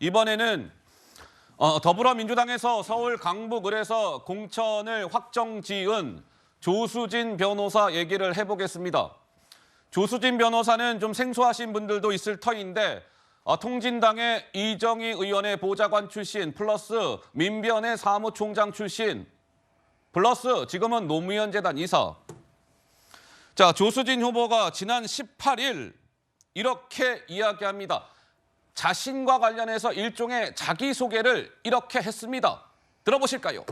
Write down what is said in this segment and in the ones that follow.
이번에는 더불어민주당에서 서울 강북을에서 공천을 확정 지은 조수진 변호사 얘기를 해보겠습니다. 조수진 변호사는 좀 생소하신 분들도 있을 터인데 통진당의 이정희 의원의 보좌관 출신 플러스 민변의 사무총장 출신 플러스 지금은 노무현 재단 이사. 자, 조수진 후보가 지난 18일 이렇게 이야기합니다. 자신과 관련해서 일종의 자기소개를 이렇게 했습니다. 들어보실까요?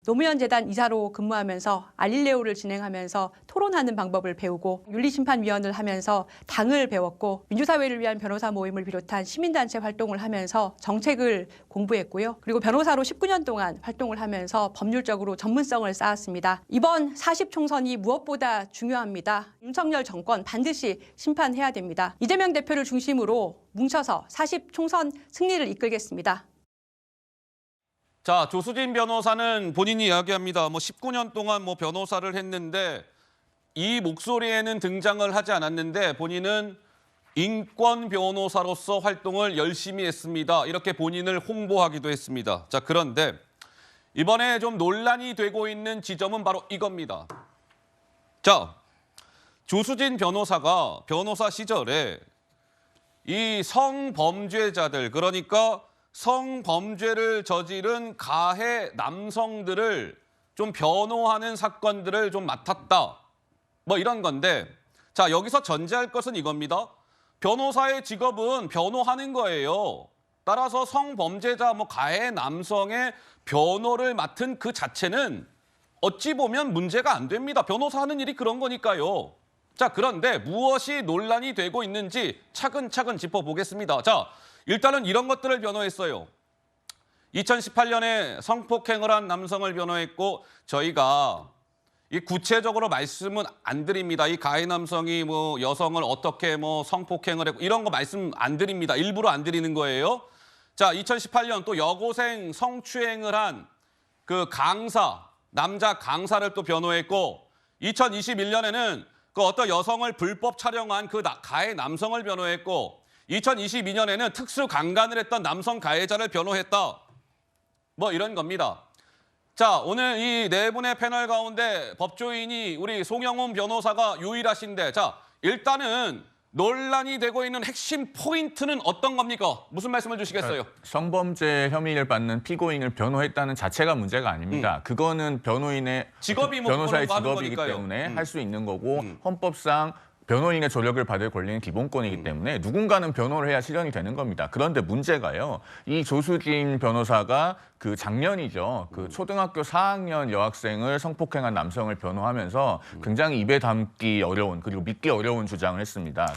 노무현 재단 이사로 근무하면서 알릴레오를 진행하면서 토론하는 방법을 배우고 윤리심판위원을 하면서 당을 배웠고 민주사회를 위한 변호사 모임을 비롯한 시민단체 활동을 하면서 정책을 공부했고요. 그리고 변호사로 19년 동안 활동을 하면서 법률적으로 전문성을 쌓았습니다. 이번 40총선이 무엇보다 중요합니다. 윤석열 정권 반드시 심판해야 됩니다. 이재명 대표를 중심으로 뭉쳐서 40총선 승리를 이끌겠습니다. 자, 조수진 변호사는 본인이 이야기합니다. 19년 동안 변호사를 했는데 이 목소리에는 등장을 하지 않았는데 본인은 인권 변호사로서 활동을 열심히 했습니다. 이렇게 본인을 홍보하기도 했습니다. 자, 그런데 이번에 좀 논란이 되고 있는 지점은 바로 이겁니다. 자, 조수진 변호사가 변호사 시절에 이 성범죄자들, 그러니까 성범죄를 저지른 가해 남성들을 좀 변호하는 사건들을 좀 맡았다. 이런 건데, 자, 여기서 전제할 것은 이겁니다. 변호사의 직업은 변호하는 거예요. 따라서 성범죄자, 가해 남성의 변호를 맡은 그 자체는 어찌 보면 문제가 안 됩니다. 변호사 하는 일이 그런 거니까요. 자, 그런데 무엇이 논란이 되고 있는지 차근차근 짚어보겠습니다. 자, 일단은 이런 것들을 변호했어요. 2018년에 성폭행을 한 남성을 변호했고 저희가 이 구체적으로 말씀은 안 드립니다. 이 가해 남성이 여성을 어떻게 성폭행을 했고 이런 거 말씀 안 드립니다. 일부러 안 드리는 거예요. 자, 2018년 또 여고생 성추행을 한 그 강사, 남자 강사를 또 변호했고 2021년에는 그 어떤 여성을 불법 촬영한 그 가해 남성을 변호했고 2022년에는 특수 강간을 했던 남성 가해자를 변호했다. 이런 겁니다. 자, 오늘 이 네 분의 패널 가운데 법조인이 우리 송영훈 변호사가 유일하신데, 자, 일단은 논란이 되고 있는 핵심 포인트는 어떤 겁니까? 무슨 말씀을 주시겠어요? 성범죄 혐의를 받는 피고인을 변호했다는 자체가 문제가 아닙니다. 그거는 변호인의 직업이 변호사의 그런 거 하는 직업이기 거니까요. 때문에 할 수 있는 거고 헌법상 변호인의 조력을 받을 권리는 기본권이기 때문에 누군가는 변호를 해야 실현이 되는 겁니다. 그런데 문제가요. 이 조수진 변호사가 그 작년이죠. 그 초등학교 4학년 여학생을 성폭행한 남성을 변호하면서 굉장히 입에 담기 어려운 그리고 믿기 어려운 주장을 했습니다.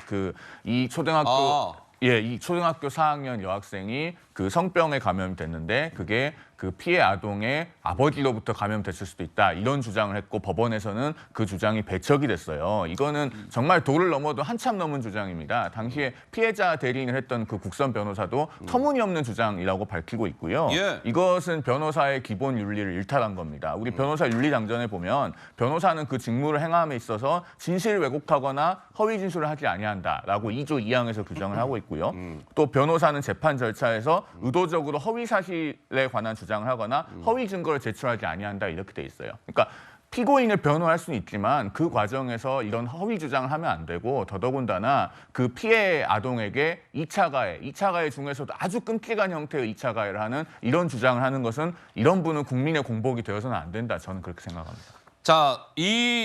이 초등학교 이 초등학교 4학년 여학생이 그 성병에 감염됐는데 그게 그 피해 아동의 아버지로부터 감염됐을 수도 있다. 이런 주장을 했고 법원에서는 그 주장이 배척이 됐어요. 이거는 정말 도를 넘어도 한참 넘은 주장입니다. 당시에 피해자 대리인을 했던 그 국선 변호사도 터무니없는 주장이라고 밝히고 있고요. 이것은 변호사의 기본 윤리를 일탈한 겁니다. 우리 변호사 윤리당전에 보면 변호사는 그 직무를 행함에 있어서 진실을 왜곡하거나 허위 진술을 하지 아니한다라고 2조 2항에서 규정을 하고 있고요. 또 변호사는 재판 절차에서 의도적으로 허위 사실에 관한 주장을 하거나 허위 증거를 제출하지 아니한다 이렇게 돼 있어요. 그러니까 피고인을 변호할 수는 있지만 그 과정에서 이런 허위 주장을 하면 안 되고 더더군다나 그 피해 아동에게 2차 가해 중에서도 아주 끔찍한 형태의 2차 가해를 하는 이런 주장을 하는 것은 이런 분은 국민의 공복이 되어서는 안 된다. 저는 그렇게 생각합니다. 자,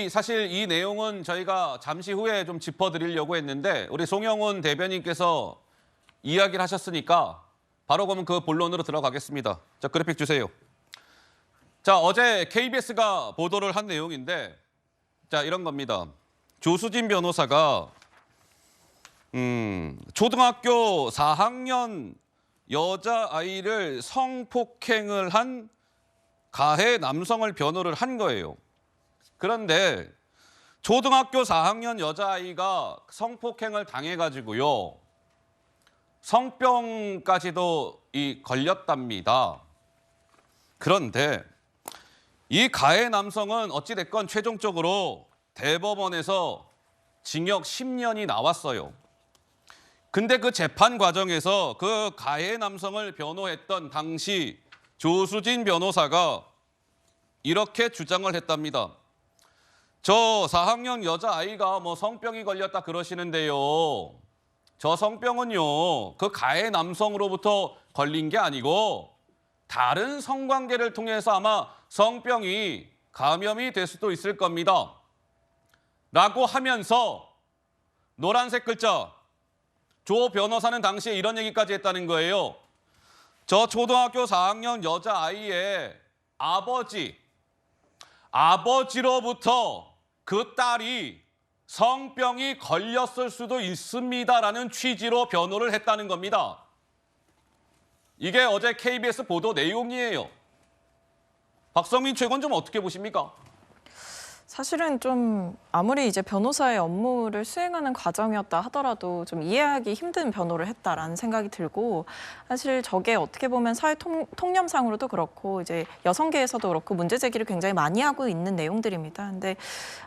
사실 이 내용은 저희가 잠시 후에 좀 짚어드리려고 했는데 우리 송영훈 대변인께서 이야기를 하셨으니까 바로 그러면 그 본론으로 들어가겠습니다. 자, 그래픽 주세요. 자, 어제 KBS가 보도를 한 내용인데 자, 이런 겁니다. 조수진 변호사가 초등학교 4학년 여자아이를 성폭행을 한 가해 남성을 변호를 한 거예요. 그런데 초등학교 4학년 여자아이가 성폭행을 당해가지고요. 성병까지도 걸렸답니다. 그런데 이 가해 남성은 어찌됐건 최종적으로 대법원에서 징역 10년이 나왔어요. 근데 그 재판 과정에서 그 가해 남성을 변호했던 당시 조수진 변호사가 이렇게 주장을 했답니다. 저 4학년 여자아이가 뭐 성병이 걸렸다 그러시는데요. 저 성병은요, 그 가해 남성으로부터 걸린 게 아니고 다른 성관계를 통해서 아마 성병이 감염이 될 수도 있을 겁니다. 라고 하면서 노란색 글자, 조 변호사는 당시에 이런 얘기까지 했다는 거예요. 저 초등학교 4학년 여자아이의 아버지로부터 그 딸이 성병이 걸렸을 수도 있습니다라는 취지로 변호를 했다는 겁니다. 이게 어제 KBS 보도 내용이에요. 박성민 최고는 어떻게 보십니까? 사실은 좀 아무리 이제 변호사의 업무를 수행하는 과정이었다 하더라도 좀 이해하기 힘든 변호를 했다라는 생각이 들고, 사실 저게 어떻게 보면 사회 통념상으로도 그렇고 이제 여성계에서도 그렇고 문제 제기를 굉장히 많이 하고 있는 내용들입니다. 근데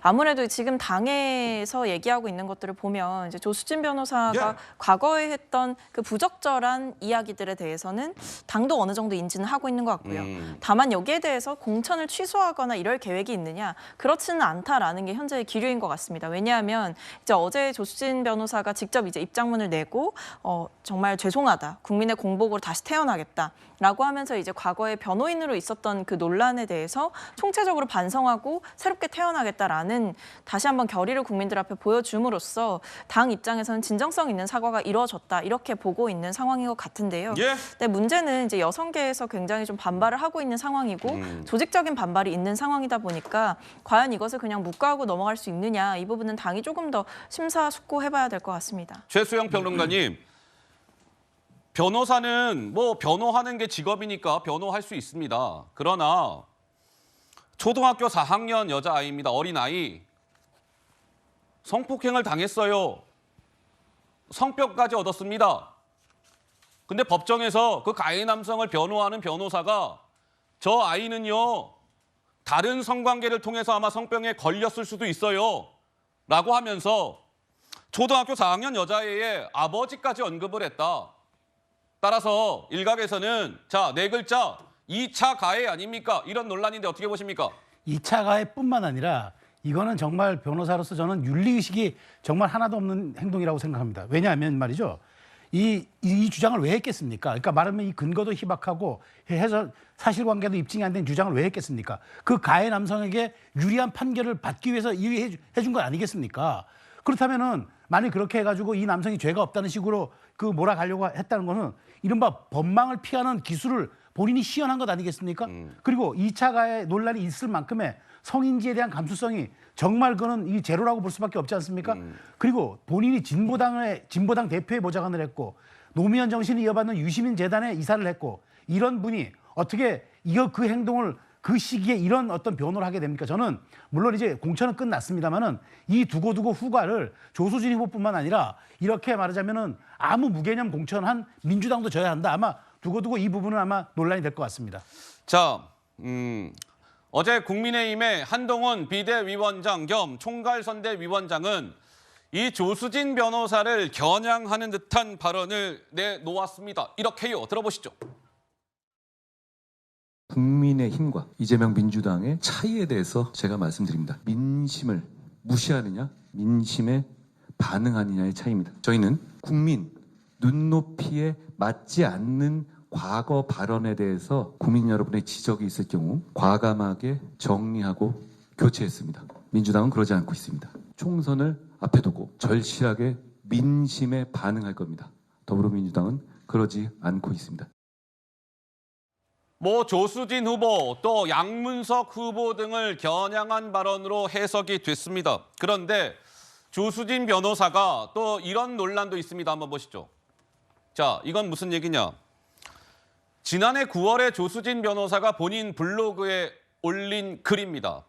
아무래도 지금 당에서 얘기하고 있는 것들을 보면 이제 조수진 변호사가 과거에 했던 그 부적절한 이야기들에 대해서는 당도 어느 정도 인지는 하고 있는 것 같고요. 다만 여기에 대해서 공천을 취소하거나 이럴 계획이 있느냐, 그렇지는 않다라는 게 현재의 기류인 것 같습니다. 왜냐하면 이제 어제 조수진 변호사가 직접 이제 입장문을 내고 정말 죄송하다, 국민의 공복으로 다시 태어나겠다라고 하면서 이제 과거에 변호인으로 있었던 그 논란에 대해서 총체적으로 반성하고 새롭게 태어나겠다라는 다시 한번 결의를 국민들 앞에 보여줌으로써 당 입장에서는 진정성 있는 사과가 이루어졌다, 이렇게 보고 있는 상황인 것 같은데요. 근데 문제는 이제 여성계에서 굉장히 좀 반발을 하고 있는 상황이고 조직적인 반발이 있는 상황이다 보니까 과연 이것을 그냥 묵과하고 넘어갈 수 있느냐, 이 부분은 당이 조금 더 심사숙고해봐야 될 것 같습니다. 최수영 평론가님, 변호사는 뭐 변호하는 게 직업이니까 변호할 수 있습니다. 그러나 초등학교 4학년 여자아이입니다. 어린아이. 성폭행을 당했어요. 성병까지 얻었습니다. 근데 법정에서 그 가해 남성을 변호하는 변호사가 저 아이는요, 다른 성관계를 통해서 아마 성병에 걸렸을 수도 있어요 라고 하면서 초등학교 4학년 여자애의 아버지까지 언급을 했다. 따라서 일각에서는 자, 네 글자 2차 가해 아닙니까? 이런 논란인데 어떻게 보십니까? 2차 가해뿐만 아니라 이거는 정말 변호사로서 저는 윤리의식이 정말 하나도 없는 행동이라고 생각합니다. 왜냐하면 말이죠. 이 주장을 왜 했겠습니까? 그러니까 말하면 이 근거도 희박하고 해서 사실관계도 입증이 안 된 주장을 왜 했겠습니까? 그 가해 남성에게 유리한 판결을 받기 위해서 이해해 준 건 아니겠습니까? 그렇다면은 만약 그렇게 해가지고 이 남성이 죄가 없다는 식으로 그 몰아가려고 했다는 거는 이른바 법망을 피하는 기술을 본인이 시연한 것 아니겠습니까? 그리고 2차 가해 논란이 있을 만큼의 성인지에 대한 감수성이 정말 그는 이 제로라고 볼 수밖에 없지 않습니까? 그리고 본인이 진보당 대표에 보좌관을 했고 노무현 정신을 이어받는 유시민 재단에 이사를 했고 이런 분이 어떻게 그 행동을 그 시기에 이런 어떤 변호를 하게 됩니까? 저는 물론 이제 공천은 끝났습니다만은 이 두고두고 후과를 조수진 후보뿐만 아니라 이렇게 말하자면은 아무 무개념 공천한 민주당도 져야 한다. 아마 두고두고 이 부분은 아마 논란이 될 것 같습니다. 자, 어제 국민의힘의 한동훈 비대위원장 겸 총괄선대위원장은 이 조수진 변호사를 겨냥하는 듯한 발언을 내놓았습니다. 이렇게요. 들어보시죠. 국민의힘과 이재명 민주당의 차이에 대해서 제가 말씀드립니다. 민심을 무시하느냐, 민심에 반응하느냐의 차이입니다. 저희는 국민 눈높이에 맞지 않는 과거 발언에 대해서 국민 여러분의 지적이 있을 경우 과감하게 정리하고 교체했습니다. 민주당은 그러지 않고 있습니다. 총선을 앞에 두고 절실하게 민심에 반응할 겁니다. 더불어민주당은 그러지 않고 있습니다. 뭐 조수진 후보 또 양문석 후보 등을 겨냥한 발언으로 해석이 됐습니다. 그런데 조수진 변호사가 또 이런 논란도 있습니다. 한번 보시죠. 자, 이건 무슨 얘기냐? 지난해 9월에 조수진 변호사가 본인 블로그에 올린 글입니다.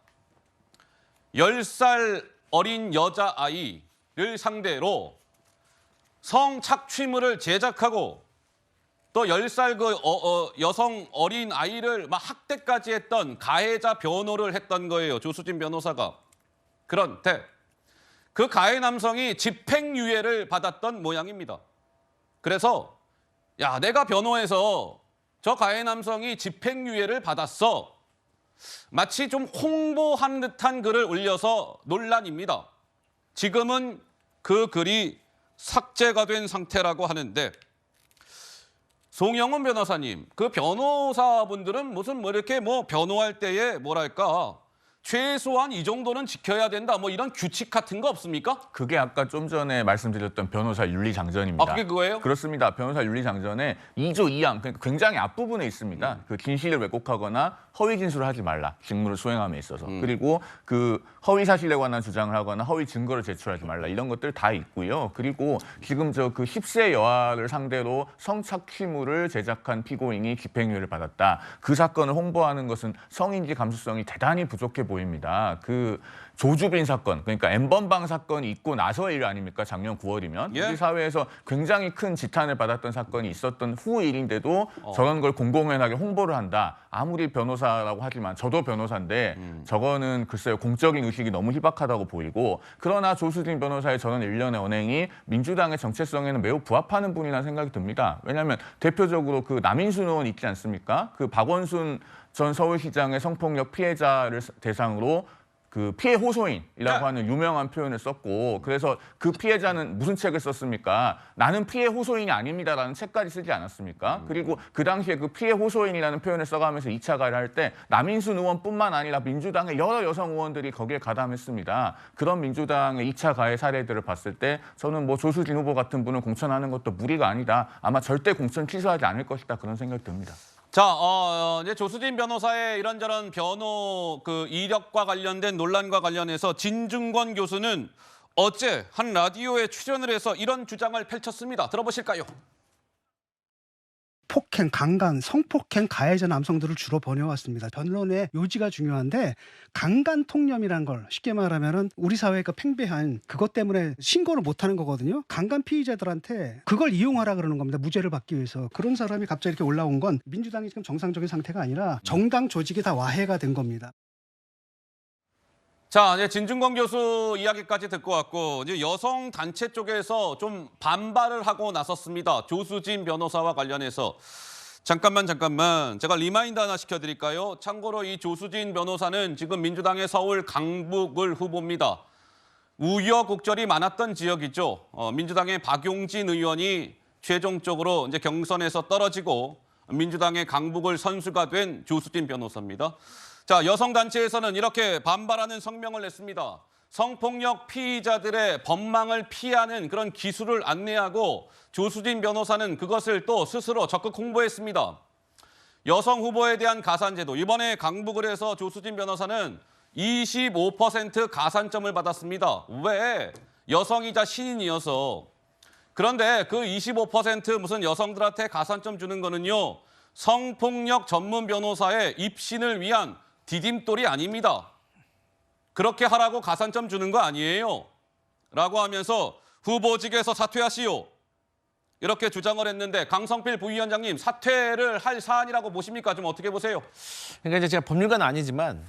10살 어린 여자아이를 상대로 성착취물을 제작하고 또 10살 그 여성 어린 아이를 막 학대까지 했던 가해자 변호를 했던 거예요. 조수진 변호사가. 그런데 그 가해 남성이 집행유예를 받았던 모양입니다. 그래서 야, 내가 변호해서 저 가해 남성이 집행유예를 받았어. 마치 좀 홍보한 듯한 글을 올려서 논란입니다. 지금은 그 글이 삭제가 된 상태라고 하는데 송영훈 변호사님, 그 변호사분들은 무슨 뭐 이렇게 뭐 변호할 때에 뭐랄까 최소한 이 정도는 지켜야 된다 뭐 이런 규칙 같은 거 없습니까? 그게 아까 좀 전에 말씀드렸던 변호사 윤리장전입니다. 아, 그게 그거예요? 그렇습니다. 변호사 윤리장전에 2조 2항, 그러니까 굉장히 앞부분에 있습니다. 그 진실을 왜곡하거나 허위 진술을 하지 말라. 직무를 수행함에 있어서. 그리고 그 허위 사실에 관한 주장을 하거나 허위 증거를 제출하지 말라. 이런 것들 다 있고요. 그리고 지금 저 그 10세 여아를 상대로 성착취물을 제작한 피고인이 집행유예를 받았다. 그 사건을 홍보하는 것은 성인지 감수성이 대단히 부족해 보입니다. 그 조주빈 사건, 그러니까 N번방 사건이 있고 나서의 일 아닙니까? 작년 9월이면. 예. 우리 사회에서 굉장히 큰 지탄을 받았던 사건이 있었던 후 일인데도 저런 걸 공공연하게 홍보를 한다. 아무리 변호사라고 하지만 저도 변호사인데 저거는 글쎄요. 공적인 의식이 너무 희박하다고 보이고 그러나 조수진 변호사의 저런 일련의 언행이 민주당의 정체성에는 매우 부합하는 분이라는 생각이 듭니다. 왜냐하면 대표적으로 그 남인순 의원 있지 않습니까? 그 박원순 전 서울시장의 성폭력 피해자를 대상으로 그 피해 호소인이라고 하는 유명한 표현을 썼고 그래서 그 피해자는 무슨 책을 썼습니까? 나는 피해 호소인이 아닙니다라는 책까지 쓰지 않았습니까? 그리고 그 당시에 그 피해 호소인이라는 표현을 써가면서 2차 가해를 할 때 남인순 의원뿐만 아니라 민주당의 여러 여성 의원들이 거기에 가담했습니다. 그런 민주당의 2차 가해 사례들을 봤을 때 저는 뭐 조수진 후보 같은 분을 공천하는 것도 무리가 아니다. 아마 절대 공천 취소하지 않을 것이다. 그런 생각이 듭니다. 자, 이제 조수진 변호사의 이런저런 변호 그 이력과 관련된 논란과 관련해서 진중권 교수는 어제 한 라디오에 출연을 해서 이런 주장을 펼쳤습니다. 들어보실까요? 폭행, 강간, 성폭행 가해자 남성들을 주로 번역왔습니다. 변론의 요지가 중요한데 강간 통념이라는 걸 쉽게 말하면은 우리 사회가 팽배한 그것 때문에 신고를 못하는 거거든요. 강간 피의자들한테 그걸 이용하라 그러는 겁니다. 무죄를 받기 위해서. 그런 사람이 갑자기 이렇게 올라온 건 민주당이 지금 정상적인 상태가 아니라 정당 조직이 다 와해가 된 겁니다. 자, 이제 진중권 교수 이야기까지 듣고 왔고 이제 여성 단체 쪽에서 좀 반발을 하고 나섰습니다. 조수진 변호사와 관련해서 잠깐만 제가 리마인드 하나 시켜드릴까요? 참고로 이 조수진 변호사는 지금 민주당의 서울 강북을 후보입니다. 우여곡절이 많았던 지역이죠. 민주당의 박용진 의원이 최종적으로 이제 경선에서 떨어지고 민주당의 강북을 선수가 된 조수진 변호사입니다. 자, 여성단체에서는 이렇게 반발하는 성명을 냈습니다. 성폭력 피의자들의 법망을 피하는 그런 기술을 안내하고 조수진 변호사는 그것을 또 스스로 적극 홍보했습니다. 여성 후보에 대한 가산제도, 이번에 강북을 해서 조수진 변호사는 25% 가산점을 받았습니다. 왜? 여성이자 신인이어서. 그런데 그 25% 무슨 여성들한테 가산점 주는 거는요. 성폭력 전문 변호사의 입신을 위한 디딤돌이 아닙니다. 그렇게 하라고 가산점 주는 거 아니에요. 라고 하면서 후보직에서 사퇴하시오. 이렇게 주장을 했는데 강성필 부위원장님 사퇴를 할 사안이라고 보십니까? 좀 어떻게 보세요? 그러니까 이제 제가 법률가는 아니지만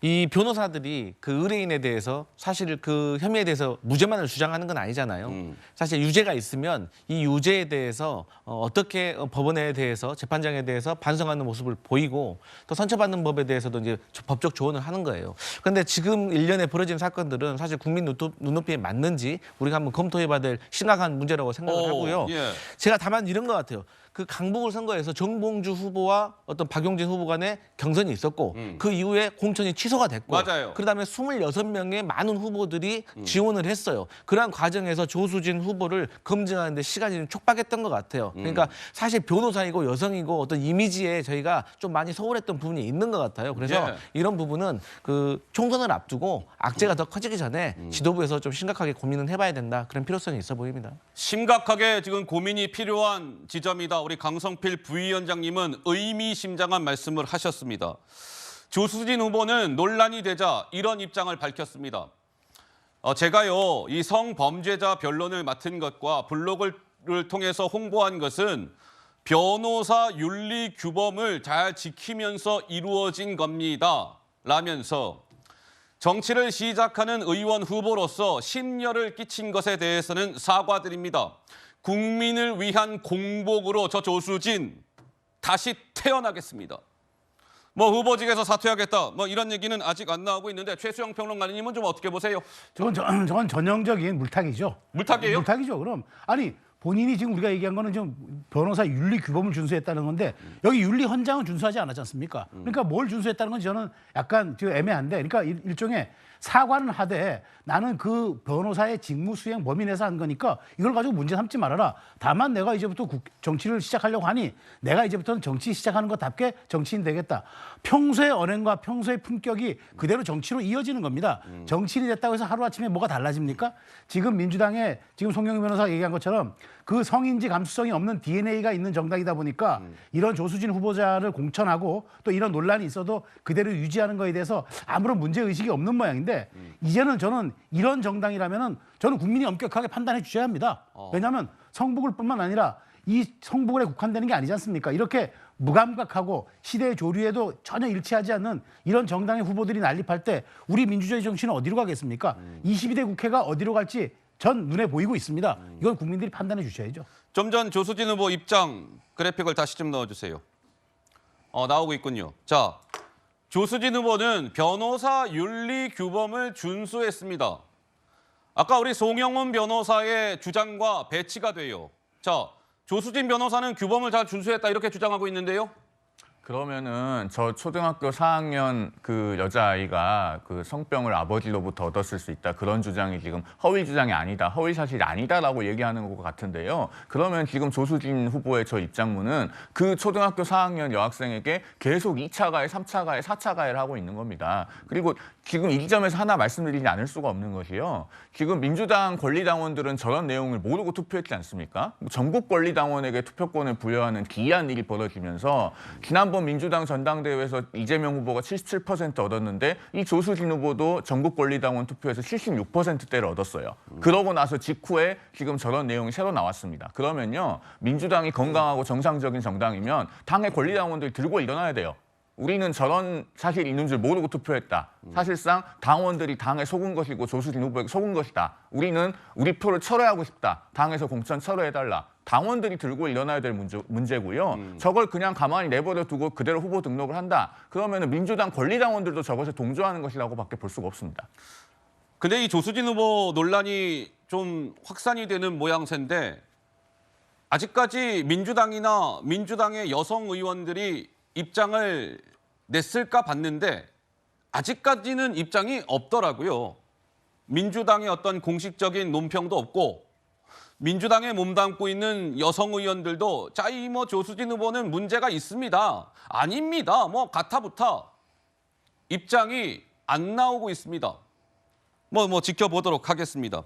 이 변호사들이 그 의뢰인에 대해서 사실 그 혐의에 대해서 무죄만을 주장하는 건 아니잖아요. 사실 유죄가 있으면 이 유죄에 대해서 어떻게 법원에 대해서 재판장에 대해서 반성하는 모습을 보이고 또 선처받는 법에 대해서도 이제 법적 조언을 하는 거예요. 그런데 지금 일련에 벌어진 사건들은 사실 국민 눈높이에 맞는지 우리가 한번 검토해봐야 될 심각한 문제라고 생각을 하고요. 예. 제가 다만 이런 것 같아요. 그 강북을 선거에서 정봉주 후보와 어떤 박용진 후보 간의 경선이 있었고 그 이후에 공천이 취소가 됐고 맞아요. 그다음에 26명의 많은 후보들이 지원을 했어요. 그러한 과정에서 조수진 후보를 검증하는 데 시간이 좀 촉박했던 것 같아요. 그러니까 사실 변호사이고 여성이고 어떤 이미지에 저희가 좀 많이 소홀했던 부분이 있는 것 같아요. 그래서 예. 이런 부분은 그 총선을 앞두고 악재가 더 커지기 전에 지도부에서 좀 심각하게 고민을 해봐야 된다. 그런 필요성이 있어 보입니다. 심각하게 지금 고민이 필요한 지점이다. 우리 강성필 부위원장님은 의미심장한 말씀을 하셨습니다. 조수진 후보는 논란이 되자 이런 입장을 밝혔습니다. 제가요, 이 성범죄자 변론을 맡은 것과 블로그를 통해서 홍보한 것은 변호사 윤리 규범을 잘 지키면서 이루어진 겁니다. 라면서 정치를 시작하는 의원 후보로서 심려를 끼친 것에 대해서는 사과드립니다. 국민을 위한 공복으로 저 조수진 다시 태어나겠습니다. 뭐 후보직에서 사퇴하겠다. 뭐 이런 얘기는 아직 안 나오고 있는데 최수영 평론가님은 좀 어떻게 보세요? 저건 전형적인 물타기죠. 물타기예요? 물타기죠. 그럼 아니 본인이 지금 우리가 얘기한 거는 좀 변호사 윤리 규범을 준수했다는 건데 여기 윤리 헌장은 준수하지 않았지 않습니까? 그러니까 뭘 준수했다는 건 저는 약간 좀 애매한데, 그러니까 일종의 사과는 하되 나는 그 변호사의 직무 수행 범위 내에서 한 거니까 이걸 가지고 문제 삼지 말아라. 다만 내가 이제부터 정치를 시작하려고 하니 내가 이제부터는 정치 시작하는 것답게 정치인 되겠다. 평소의 언행과 평소의 품격이 그대로 정치로 이어지는 겁니다. 정치인이 됐다고 해서 하루아침에 뭐가 달라집니까? 지금 민주당의 지금 송영길 변호사가 얘기한 것처럼 그 성인지 감수성이 없는 DNA가 있는 정당이다 보니까 이런 조수진 후보자를 공천하고 또 이런 논란이 있어도 그대로 유지하는 거에 대해서 아무런 문제의식이 없는 모양인데, 이제는 저는 이런 정당이라면은 저는 국민이 엄격하게 판단해 주셔야 합니다. 왜냐하면 성북을 뿐만 아니라 이 성북에 국한되는 게 아니지 않습니까? 이렇게 무감각하고 시대의 조류에도 전혀 일치하지 않는 이런 정당의 후보들이 난립할 때 우리 민주주의 정치는 어디로 가겠습니까? 22대 국회가 어디로 갈지 전 눈에 보이고 있습니다. 이건 국민들이 판단해 주셔야죠. 좀 전 조수진 후보 입장 그래픽을 다시 좀 넣어주세요. 나오고 있군요. 자, 조수진 후보는 변호사 윤리 규범을 준수했습니다. 아까 우리 송영훈 변호사의 주장과 배치가 돼요. 자, 조수진 변호사는 규범을 잘 준수했다 이렇게 주장하고 있는데요. 그러면은 저 초등학교 4학년 그 여자아이가 그 성병을 아버지로부터 얻었을 수 있다, 그런 주장이 지금 허위 주장이 아니다, 허위 사실이 아니다라고 얘기하는 것 같은데요. 그러면 지금 조수진 후보의 저 입장문은 그 초등학교 4학년 여학생에게 계속 2차 가해, 3차 가해, 4차 가해를 하고 있는 겁니다. 그리고 지금 이 지점에서 하나 말씀드리지 않을 수가 없는 것이요. 지금 민주당 권리당원들은 저런 내용을 모르고 투표했지 않습니까? 전국 권리당원에게 투표권을 부여하는 기이한 일이 벌어지면서 지난번 민주당 전당대회에서 이재명 후보가 77% 얻었는데 이 조수진 후보도 전국 권리당원 투표에서 76%대를 얻었어요. 그러고 나서 직후에 지금 저런 내용이 새로 나왔습니다. 그러면요, 민주당이 건강하고 정상적인 정당이면 당의 권리당원들이 들고 일어나야 돼요. 우리는 저런 사실이 있는 줄 모르고 투표했다. 사실상 당원들이 당에 속은 것이고 조수진 후보에게 속은 것이다. 우리는 우리 표를 철회하고 싶다. 당에서 공천 철회해달라. 당원들이 들고 일어나야 될 문제고요. 저걸 그냥 가만히 내버려 두고 그대로 후보 등록을 한다. 그러면 민주당 권리당원들도 저것에 동조하는 것이라고밖에 볼 수가 없습니다. 근데 이 조수진 후보 논란이 좀 확산이 되는 모양새인데 아직까지 민주당이나 민주당의 여성 의원들이 입장을 냈을까 봤는데 아직까지는 입장이 없더라고요. 민주당의 어떤 공식적인 논평도 없고 민주당에 몸담고 있는 여성 의원들도 자, 이 뭐 조수진 후보는 문제가 있습니다. 아닙니다. 뭐 가타부타 입장이 안 나오고 있습니다. 뭐 지켜보도록 하겠습니다.